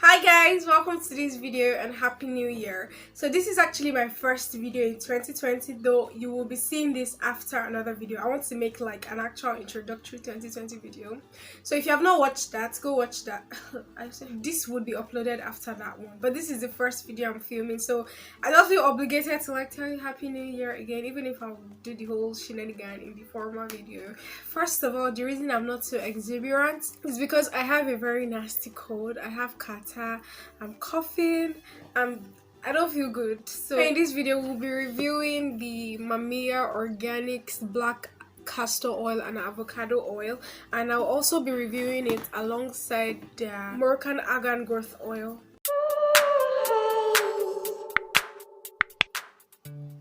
Hi guys, welcome to this video and happy new year. So this is actually my first video in 2020, though you will be seeing this after another video. I want to make like an actual introductory 2020 video, so if you have not watched that, go watch that. I said this would be uploaded after that one, but this is the first video I'm filming, so I just feel obligated to like tell you happy new year again, even if I'll do the whole shenanigan in the former video. First of all, the reason I'm not so exuberant is because I have a very nasty cold. I have catarrh, I'm coughing, I don't feel good. So in this video we'll be reviewing the Mamiya Organics Black Castor Oil and Avocado Oil, and I'll also be reviewing it alongside the Morrocan Argan Growth Oil.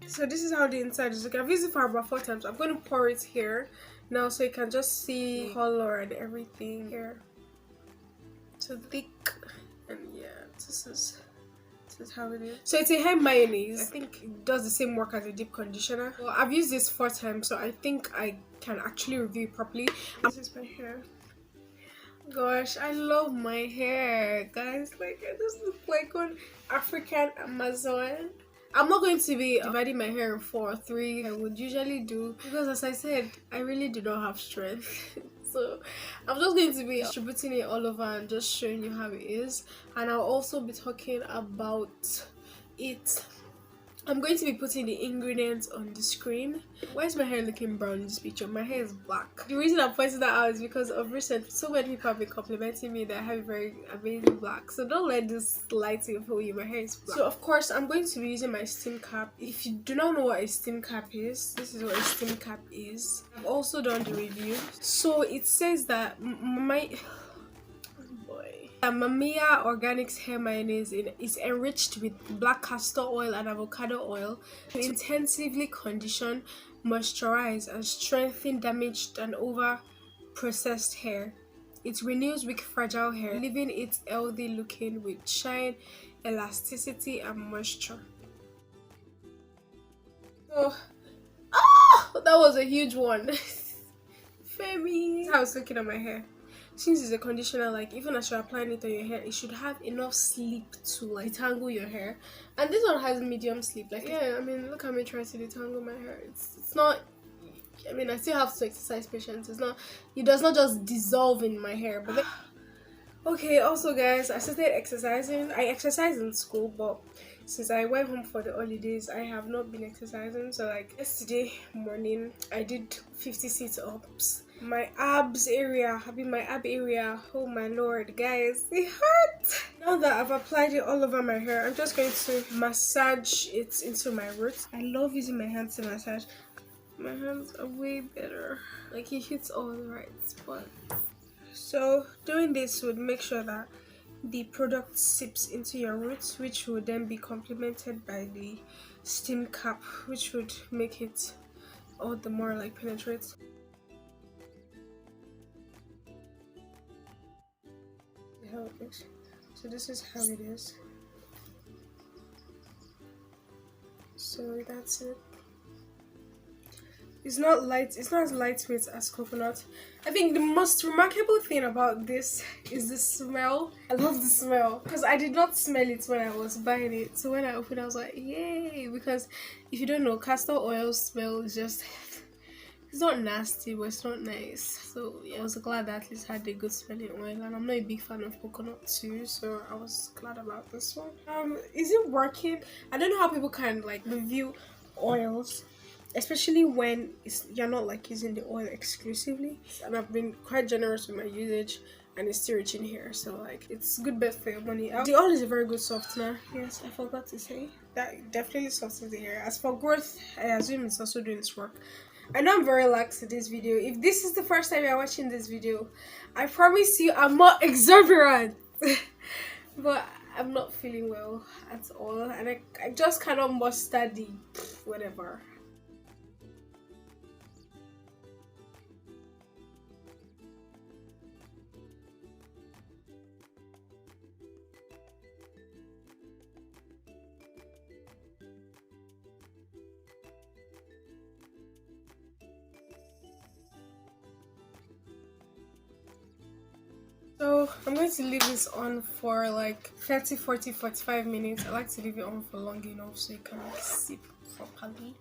So this is how the inside is looking. I've used it for about 4 times. I'm going to pour it here now so you can just see color and everything here. So thick, and yeah, this is how it is. So it's a hair mayonnaise. I think it does the same work as a deep conditioner. Well, I've used this 4 times, so I think I can actually review it properly. This is my hair. Gosh, I love my hair, guys. Like, I just look like an African Amazon. I'm not going to be dividing my hair in 4 or 3 I would usually do, because as I said, I really do not have strength. So I'm just going to be distributing it all over and just showing you how it is, and I'll also be talking about it. I'm going to be putting the ingredients on the screen. Why is my hair looking brown in this picture? My hair is black. The reason I'm pointing that out is because of recent, so many people have been complimenting me that I have very amazing black. So don't let this lighting fool you. My hair is black. So of course I'm going to be using my steam cap. If you do not know what a steam cap is, this is what a steam cap is. I've also done the review. So it says that Mamiya Organics Hair Mayonnaise is enriched with black castor oil and avocado oil to intensively condition, moisturize, and strengthen damaged and over-processed hair. It renews weak, fragile hair, leaving it healthy looking with shine, elasticity, and moisture. So, that was a huge one. Femi. That's how I was looking at my hair. Since it's a conditioner, like even as you're applying it on your hair, it should have enough sleep to like detangle your hair. And this one has medium sleep. Like, yeah, I mean, look at me trying to detangle my hair. It's not, I mean, I still have to exercise patience. It does not just dissolve in my hair. But okay, also guys, I started exercising. I exercise in school, but since I went home for the holidays, I have not been exercising. So like yesterday morning, I did 50 sit-ups. My abs area, oh my lord, guys, it hurt. Now that I've applied it all over my hair, I'm just going to massage it into my roots. I love using my hands to massage. My hands are way better, like it hits all the right spots. So doing this would make sure that the product seeps into your roots, which would then be complemented by the steam cap, which would make it all the more like penetrate. How it looks. So this is how it is. So that's it. It's not as lightweight as coconut. I think the most remarkable thing about this is the smell. I love the smell because I did not smell it when I was buying it. So when I opened it, I was like, yay! Because if you don't know, castor oil smell is just, it's not nasty, but it's not nice. So yeah, I was glad that at least had a good smelling oil, and I'm not a big fan of coconut too, so I was glad about this one. Is it working? I don't know how people can like review oils, especially when you're not like using the oil exclusively, and I've been quite generous with my usage and it's still reaching here, so like it's good bet for your money. The oil is a very good softener. Yes, I forgot to say that it definitely softens the hair. As for growth, I assume it's also doing its work. I know I'm very lax in this video. If this is the first time you're watching this video, I promise you I'm not exuberant. But I'm not feeling well at all, and I just cannot muster the whatever. So I'm going to leave this on for like 30, 40, 45 minutes. I like to leave it on for long enough so you can like sip properly.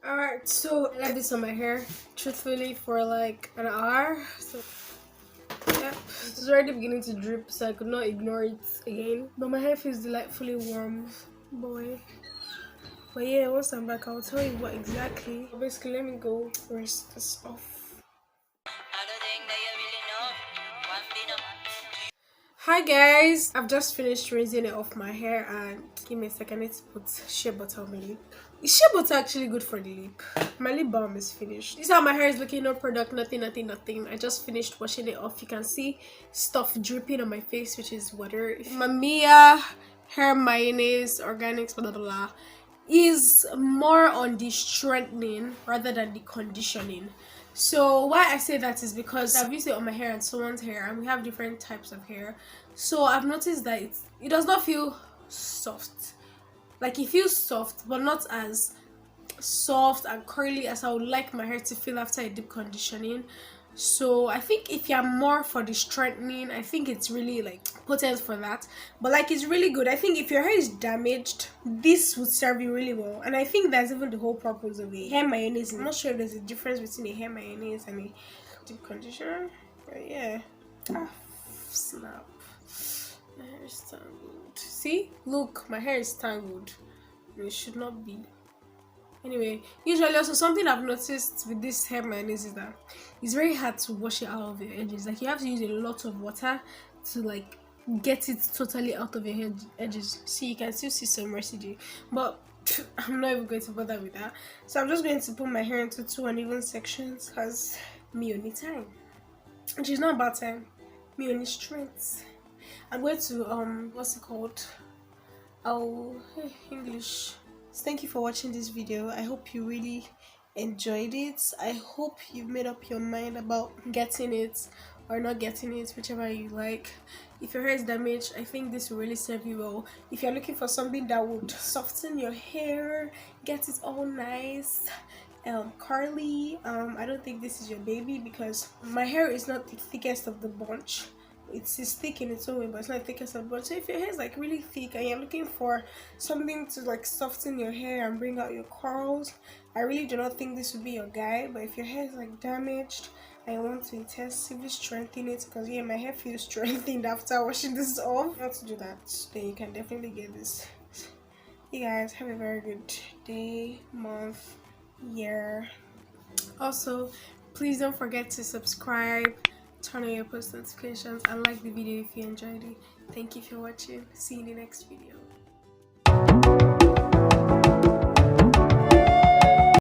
Alright, so I left this on my hair truthfully for like an hour. So yep, it's already beginning to drip, so I could not ignore it again. But my hair feels delightfully warm, boy. But yeah, once I'm back, I'll tell you what exactly. Basically, let me go rinse this off. Hi guys, I've just finished rinsing it off my hair, and give me a second, I need to put shea butter on my lip. Is shea butter actually good for the lip? My lip balm is finished. This is how my hair is looking. No product, nothing. I just finished washing it off. You can see stuff dripping on my face, which is water. Mamiya Hair Mayonnaise Organics blah blah blah is more on the strengthening rather than the conditioning. So why I say that is because I've used it on my hair and someone's hair, and we have different types of hair. So I've noticed that it does not feel soft. Like it feels soft, but not as soft and curly as I would like my hair to feel after a deep conditioning. So I think if you're more for the straightening, I think it's really like potent for that. But like it's really good. I think if your hair is damaged, this would serve you really well. And I think that's even the whole purpose of a hair mayonnaise. I'm not sure if there's a difference between a hair mayonnaise and a deep conditioner, but yeah. Snap. My hair is tangled. See, look, my hair is tangled. It should not be. Anyway, usually also something I've noticed with this hair mayonnaise is that it's very hard to wash it out of your edges. Like you have to use a lot of water to like get it totally out of your edges. See, you can still see some residue, but I'm not even going to bother with that. So I'm just going to put my hair into 2 uneven sections because me only time, which is not about time, me only strength. I'm going to what's it called? English. So thank you for watching this video. I hope you really enjoyed it. I hope you've made up your mind about getting it or not getting it, whichever you like. If your hair is damaged, I think this will really serve you well. If you're looking for something that would soften your hair, get it all nice, curly, I don't think this is your baby, because my hair is not the thickest of the bunch. It's thick in its own way, but it's not the thickest of the bunch. So if your hair is like really thick and you're looking for something to like soften your hair and bring out your curls, I really do not think this would be your guy. But if your hair is like damaged and you want to intensively strengthen it, because yeah, my hair feels strengthened after washing this off, how to do that, then you can definitely get this. You guys have a very good day, month, year. Also, please don't forget to subscribe, turn on your post notifications, and like the video if you enjoyed it. Thank you for watching. See you in the next video.